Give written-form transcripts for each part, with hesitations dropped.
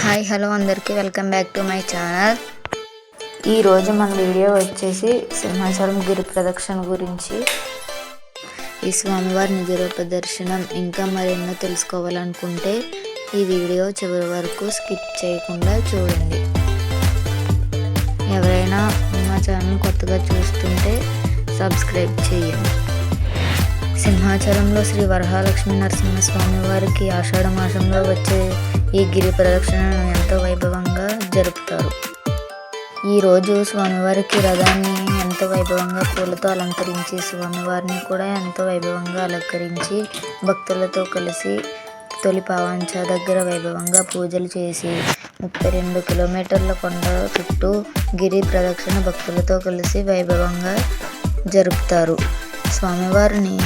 Hi hello అందరికీ welcome back to my channel. ఈరోజు మన వీడియో వచ్చేసి సింహాచలం గిరి ప్రదక్షిణ గురించి. ఈ స్వామివారి నిజరూప దర్శనం ఇంకా మరెన్నో తెలుసుకోవాలనుకుంటే ఈ వీడియో చివరి వరకు స్కిప్ చేయకుండా చూడండి. ఎవరైనా మా ఛానల్ కొత్తగా చూస్తుంటే సబ్స్క్రైబ్ చేయండి. సింహాచలంలో శ్రీ వరహాలక్ష్మి నరసింహస్వామి వారికి ఆషాఢ మాసంలో వచ్చే ఈ గిరి ప్రదక్షిణను ఎంతో వైభవంగా జరుపుతారు. ఈరోజు స్వామివారికి రథాన్ని ఎంతో వైభవంగా పూలతో అలంకరించి, స్వామివారిని కూడా ఎంతో వైభవంగా అలంకరించి భక్తులతో కలిసి తొలి పావంచ దగ్గర వైభవంగా పూజలు చేసి 32 కిలోమీటర్ల కొండ చుట్టూ గిరి ప్రదక్షిణ భక్తులతో కలిసి వైభవంగా జరుపుతారు. స్వామివారిని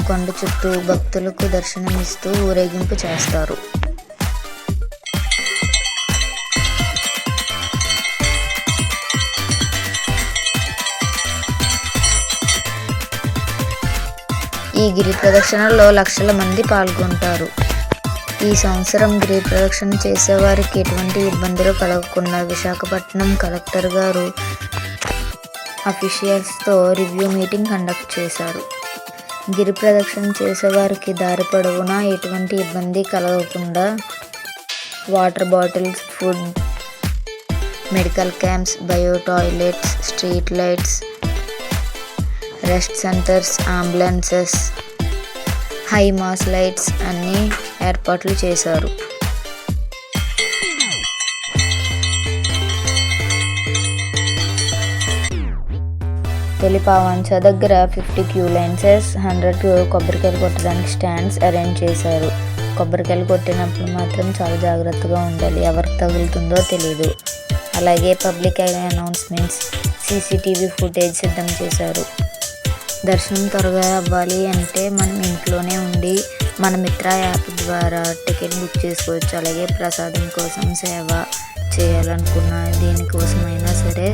కొండ చుట్టూ భక్తులకు దర్శనమిస్తూ ఊరేగింపు చేస్తారు. ఈ గిరి ప్రదక్షిణలో లక్షల మంది పాల్గొంటారు. ఈ సంవత్సరం గిరి ప్రదక్షిణ చేసేవారికి ఎటువంటి ఇబ్బందులు కలగకుండా విశాఖపట్నం కలెక్టర్ గారు అఫీషియల్స్తో రివ్యూ మీటింగ్ కండక్ట్ చేశారు. గిరి ప్రదక్షిణ చేసేవారికి దారి పొడవునా ఎటువంటి ఇబ్బంది కలగకుండా water bottles, food, medical camps, bio toilets, street lights, rest centres, ambulances, high mass lights అన్నీ ఏర్పాట్లు చేశారు. తొలి పావంచ దగ్గర 50 క్యూ లైన్సెస్, 100 కొబ్బరికాయలు కొట్టడానికి స్టాండ్స్ అరేంజ్ చేశారు. కొబ్బరికాయలు కొట్టినప్పుడు మాత్రం చాలా జాగ్రత్తగా ఉండాలి, ఎవరికి తగులుతుందో తెలియదు. అలాగే పబ్లిక్ అనౌన్స్మెంట్స్, సీసీటీవీ ఫుటేజ్ సిద్ధం చేశారు. దర్శనం త్వరగా అవ్వాలి అంటే మనం ఇంట్లోనే ఉండి మన మిత్ర యాప్ ద్వారా టికెట్ బుక్ చేసుకోవచ్చు. అలాగే ప్రసాదం కోసం సేవ చేయాలనుకున్న దేనికోసమైనా సరే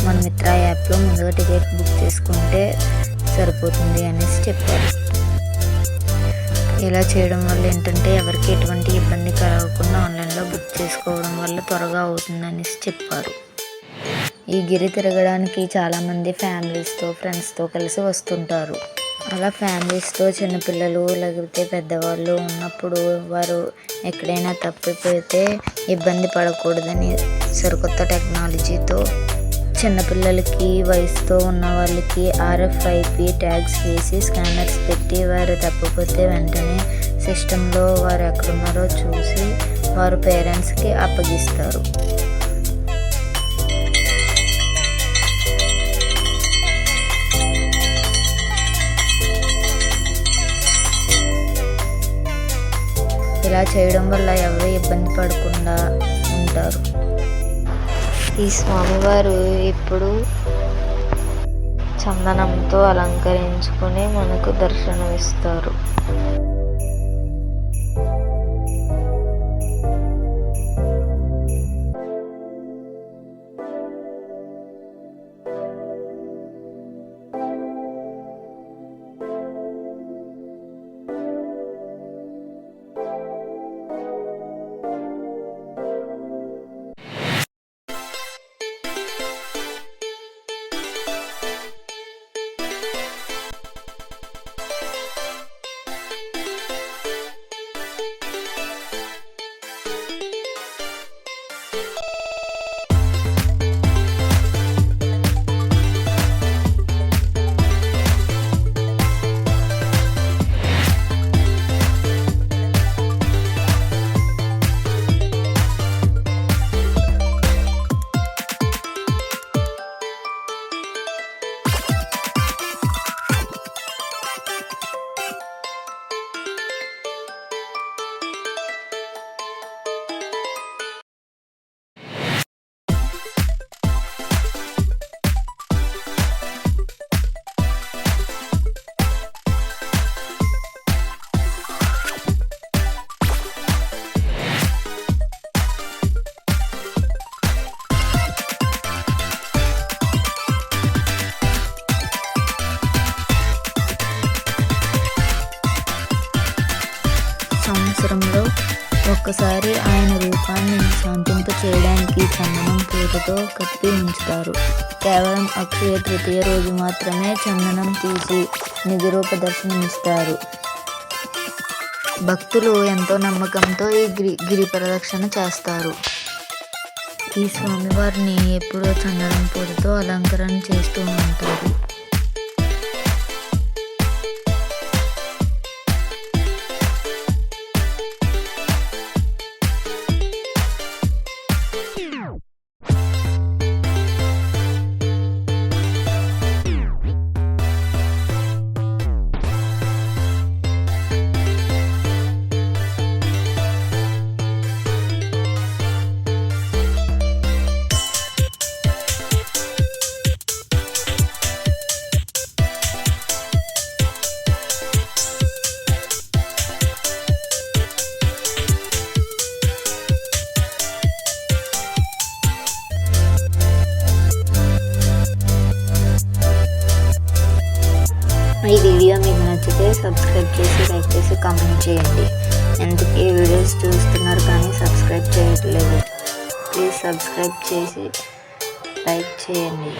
మన మిత్ర యాప్లో ముందుగా టికెట్ బుక్ చేసుకుంటే సరిపోతుంది అనేసి చెప్పారు. ఇలా చేయడం వల్ల ఏంటంటే ఎవరికి ఎటువంటి ఇబ్బంది కలగకుండా ఆన్లైన్లో బుక్ చేసుకోవడం వల్ల త్వరగా అవుతుంది అనేసి చెప్పారు. ఈ గిరి తిరగడానికి చాలామంది ఫ్యామిలీస్తో, ఫ్రెండ్స్తో కలిసి వస్తుంటారు. అలా ఫ్యామిలీస్తో చిన్నపిల్లలు లేకపోతే పెద్దవాళ్ళు ఉన్నప్పుడు వారు ఎక్కడైనా తప్పిపోతే ఇబ్బంది పడకూడదని సరికొత్త టెక్నాలజీతో చిన్నపిల్లలకి, వయసుతో ఉన్న వాళ్ళకి RFID ట్యాగ్స్ వేసి స్కానర్స్ పెట్టి వారు తప్పిపోతే వెంటనే సిస్టంలో వారు ఎక్కడున్నారో చూసి వారు పేరెంట్స్కి అప్పగిస్తారు. ఇలా చేయడం వల్ల ఎవరు ఇబ్బంది పడకుండా ఉంటారు. ఈ స్వామివారు ఇప్పుడు చందనంతో అలంకరించుకొని మనకు దర్శనమిస్తారు. సంవత్సరంలో ఒక్కసారి ఆయన రూపాన్ని శాంతి చేయడానికి చందనం పూతతో కప్పి ఉంచుతారు. కేవలం అక్షయ తృతీయ రోజు మాత్రమే చందనం తీసి నిజ రూప దర్శనమిస్తారు. భక్తులు ఎంతో నమ్మకంతో ఈ గిరి ప్రదక్షిణ చేస్తారు. ఈ స్వామివారిని ఎప్పుడూ చందనం పూలతో అలంకరణ చేస్తూ ఉంటారు. ఈ వీడియో మీకు నచ్చితే సబ్స్క్రైబ్ చేసి లైక్ చేసి కామెంట్ చేయండి. ఎందుకు ఈ వీడియోస్ చూస్తున్నారు కానీ సబ్స్క్రైబ్ చేయట్లేదు? ప్లీజ్ సబ్స్క్రైబ్ చేసి లైక్ చేయండి.